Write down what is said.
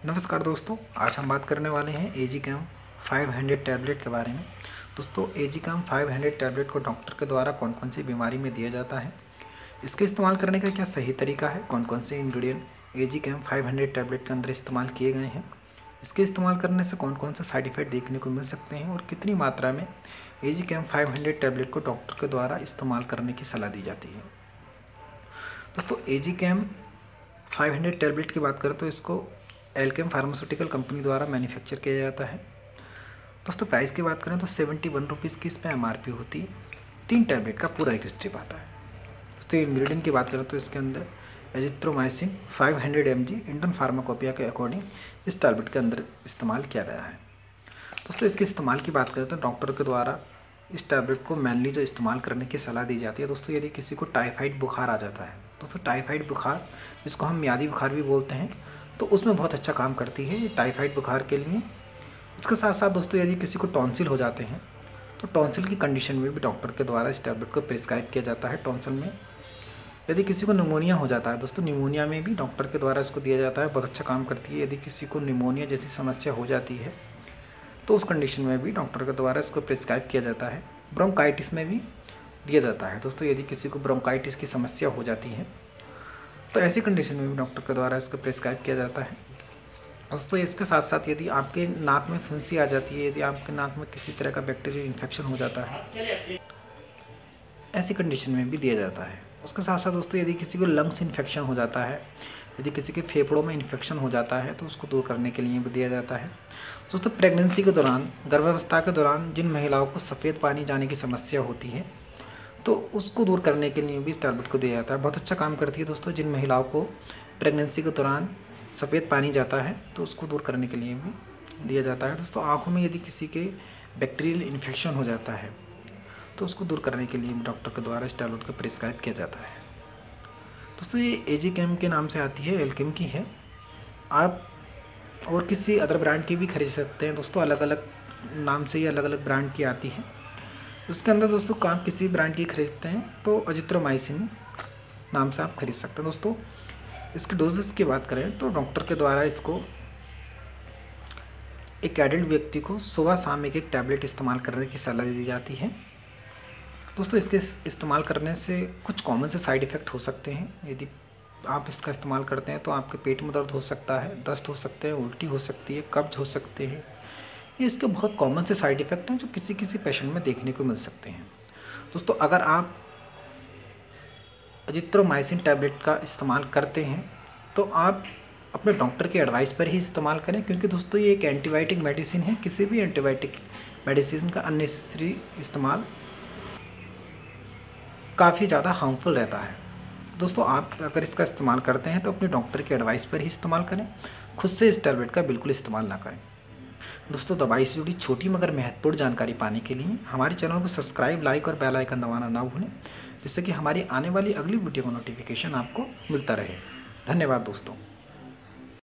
नमस्कार दोस्तों, आज हम बात करने वाले हैं एजिकैम 500 टैबलेट के बारे में। दोस्तों, एजिकैम 500 टैबलेट को डॉक्टर के द्वारा कौन कौन सी बीमारी में दिया जाता है, इसके इस्तेमाल करने का क्या सही तरीका है, कौन कौन से इंग्रेडिएंट एजिकैम 500 टैबलेट के अंदर इस्तेमाल किए गए हैं, इसके इस्तेमाल करने से कौन कौन से साइड इफ़ेक्ट देखने को मिल सकते हैं और कितनी मात्रा में एजिकैम 500 टैबलेट को डॉक्टर के द्वारा इस्तेमाल करने की सलाह दी जाती है। दोस्तों, एजिकैम 500 टैबलेट की बात करें तो इसको एल्केम फार्मास्यूटिकल कंपनी द्वारा मैन्युफैक्चर किया जाता है। दोस्तों, प्राइस की बात करें तो 71 रुपीज़ की इस पर MRP होती है। 3 टैबलेट का पूरा एक स्ट्रिप आता है। दोस्तों, इंग्रेडिएंट की बात करें तो इसके अंदर एजिथ्रोमाइसिन 500 mg इंडियन फार्माकोपिया के अकॉर्डिंग इस टैबलेट के अंदर इस्तेमाल किया गया है। दोस्तों, इसके इस्तेमाल की बात करें तो डॉक्टर के द्वारा इस टैबलेट को मेनली जो इस्तेमाल करने की सलाह दी जाती है। दोस्तों, यदि किसी को टाइफाइड बुखार आ जाता है, दोस्तों टाइफाइड बुखार जिसको हम मियादी बुखार भी बोलते हैं, तो उसमें बहुत अच्छा काम करती है ये टाइफाइड बुखार के लिए। इसके साथ साथ दोस्तों, यदि किसी को टॉन्सिल हो जाते हैं तो टॉन्सिल की कंडीशन में भी डॉक्टर के द्वारा इस टैबलेट को प्रिस्क्राइब किया जाता है। टॉन्सिल में यदि किसी को निमोनिया हो जाता है, दोस्तों निमोनिया में भी डॉक्टर के द्वारा इसको दिया जाता है, बहुत अच्छा काम करती है। यदि किसी को निमोनिया जैसी समस्या हो जाती है तो उस कंडीशन में भी डॉक्टर के द्वारा इसको प्रिस्क्राइब किया जाता है। ब्रोंकाइटिस में भी दिया जाता है। दोस्तों, यदि किसी को ब्रोंकाइटिस की समस्या हो जाती है तो ऐसी कंडीशन में भी डॉक्टर के द्वारा इसको प्रिस्क्राइब किया जाता है। दोस्तों, इसके साथ साथ यदि आपके नाक में फुंसी आ जाती है, यदि आपके नाक में किसी तरह का बैक्टीरियल इन्फेक्शन हो जाता है, ऐसी कंडीशन में भी दिया जाता है। उसके साथ साथ दोस्तों, यदि किसी को लंग्स इन्फेक्शन हो जाता है, यदि किसी के फेफड़ों में इन्फेक्शन हो जाता है तो उसको दूर करने के लिए भी दिया जाता है। दोस्तों, प्रेगनेंसी के दौरान, गर्भावस्था के दौरान जिन महिलाओं को सफ़ेद पानी जाने की समस्या होती है तो उसको दूर करने के लिए भी इस टैबलेट को दिया जाता है। बहुत अच्छा काम करती है। दोस्तों, जिन महिलाओं को प्रेगनेंसी के दौरान सफ़ेद पानी जाता है तो उसको दूर करने के लिए भी दिया जाता है। दोस्तों, आँखों में यदि किसी के बैक्टीरियल इन्फेक्शन हो जाता है तो उसको दूर करने के लिए भी डॉक्टर के द्वारा इस टैबलेट को प्रिस्क्राइब किया जाता है। दोस्तों, ये एजिकैम के नाम से आती है, एल्केम की है। आप और किसी अदर ब्रांड की भी खरीद सकते हैं। दोस्तों, अलग अलग नाम से ये अलग अलग ब्रांड की आती है। उसके अंदर दोस्तों आप किसी ब्रांड की खरीदते हैं तो एजिथ्रोमाइसिन नाम से आप खरीद सकते हैं। दोस्तों, इसके डोजेस की बात करें तो डॉक्टर के द्वारा इसको एक एडल्ट व्यक्ति को सुबह शाम एक टैबलेट इस्तेमाल करने की सलाह दी जाती है। दोस्तों, इसके इस्तेमाल करने से कुछ कॉमन से साइड इफ़ेक्ट हो सकते हैं। यदि आप इसका इस्तेमाल करते हैं तो आपके पेट में दर्द हो सकता है, दस्त हो सकते हैं, उल्टी हो सकती है, कब्ज हो सकते हैं। ये इसके बहुत कॉमन से साइड इफ़ेक्ट हैं जो किसी किसी पेशेंट में देखने को मिल सकते हैं। दोस्तों, अगर आप एजिथ्रोमाइसिन टैबलेट का इस्तेमाल करते हैं तो आप अपने डॉक्टर के एडवाइस पर ही इस्तेमाल करें, क्योंकि दोस्तों ये एक एंटीबायोटिक मेडिसिन है। किसी भी एंटीबायोटिक मेडिसिन का अननेसेसरी इस्तेमाल काफ़ी ज़्यादा हार्मफुल रहता है। दोस्तों, आप अगर इसका इस्तेमाल करते हैं तो अपने डॉक्टर के एडवाइस पर ही इस्तेमाल करें, खुद से इस टैबलेट का बिल्कुल इस्तेमाल ना करें। दोस्तों, दवाई से जुड़ी छोटी मगर महत्वपूर्ण जानकारी पाने के लिए हमारे चैनल को सब्सक्राइब, लाइक और बेल आइकन दबाना ना भूलें, जिससे कि हमारी आने वाली अगली वीडियो का नोटिफिकेशन आपको मिलता रहे। धन्यवाद दोस्तों।